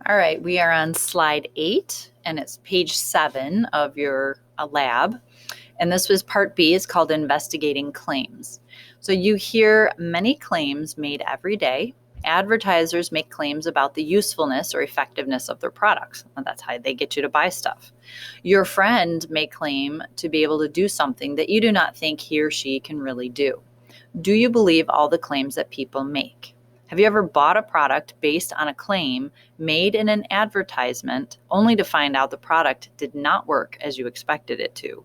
All right, we are on slide 8, and it's page 7 of your lab. And this was part B. It's called Investigating Claims. So you hear many claims made every day. Advertisers make claims about the usefulness or effectiveness of their products. And that's how they get you to buy stuff. Your friend may claim to be able to do something that you do not think he or she can really do. Do you believe all the claims that people make? Have you ever bought a product based on a claim made in an advertisement only to find out the product did not work as you expected it to?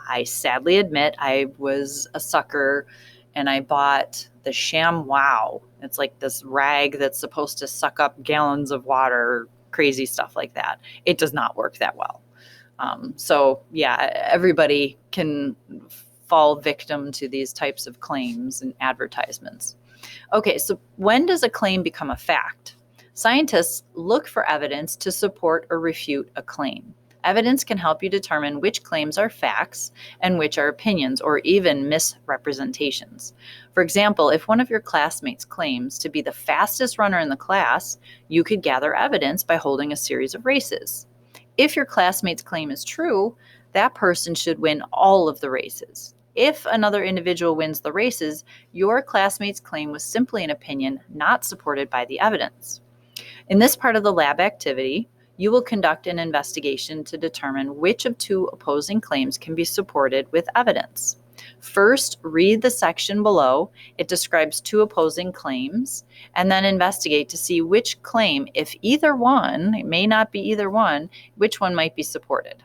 I sadly admit I was a sucker and I bought the Sham Wow. It's like this rag that's supposed to suck up gallons of water, crazy stuff like that. It does not work that well. So yeah, everybody can fall victim to these types of claims and advertisements. Okay, so when does a claim become a fact? Scientists look for evidence to support or refute a claim. Evidence can help you determine which claims are facts and which are opinions or even misrepresentations. For example, if one of your classmates claims to be the fastest runner in the class, you could gather evidence by holding a series of races. If your classmate's claim is true, that person should win all of the races. If another individual wins the races, your classmate's claim was simply an opinion not supported by the evidence. In this part of the lab activity, you will conduct an investigation to determine which of two opposing claims can be supported with evidence. First, read the section below. It describes two opposing claims, and then investigate to see which claim, if either one, it may not be either one, which one might be supported.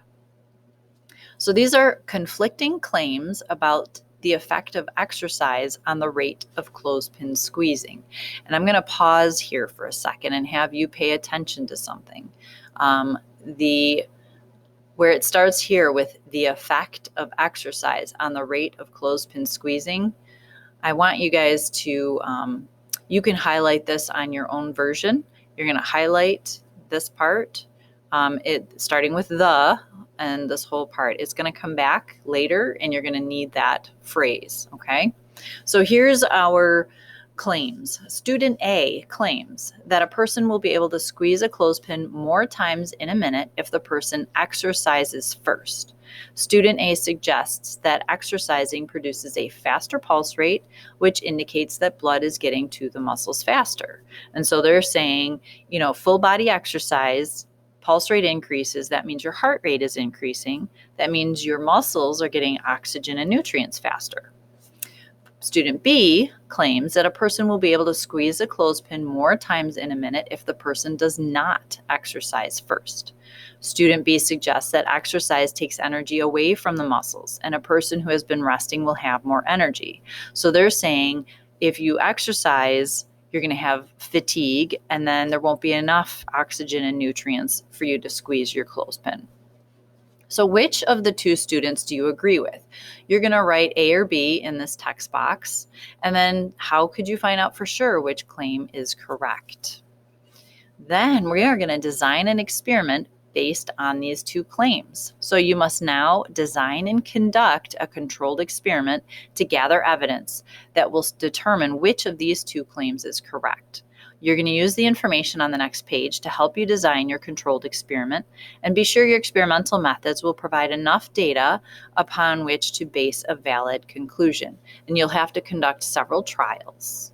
So these are conflicting claims about the effect of exercise on the rate of clothespin squeezing. And I'm going to pause here for a second and have you pay attention to something. Where it starts here with the effect of exercise on the rate of clothespin squeezing, I want you guys to, you can highlight this on your own version. You're going to highlight this part, starting with the, and this whole part. It's going to come back later, and you're going to need that phrase, okay? So here's our claims. Student A claims that a person will be able to squeeze a clothespin more times in a minute if the person exercises first. Student A suggests that exercising produces a faster pulse rate, which indicates that blood is getting to the muscles faster. And so they're saying, full body exercise, pulse rate increases. That means your heart rate is increasing. That means your muscles are getting oxygen and nutrients faster. Student B claims that a person will be able to squeeze a clothespin more times in a minute if the person does not exercise first. Student B suggests that exercise takes energy away from the muscles, and a person who has been resting will have more energy. So they're saying if you exercise, you're going to have fatigue, and then there won't be enough oxygen and nutrients for you to squeeze your clothespin. So which of the two students do you agree with? You're going to write A or B in this text box, and then how could you find out for sure which claim is correct? Then we are going to design an experiment based on these two claims. So you must now design and conduct a controlled experiment to gather evidence that will determine which of these two claims is correct. You're going to use the information on the next page to help you design your controlled experiment, and be sure your experimental methods will provide enough data upon which to base a valid conclusion. And you'll have to conduct several trials.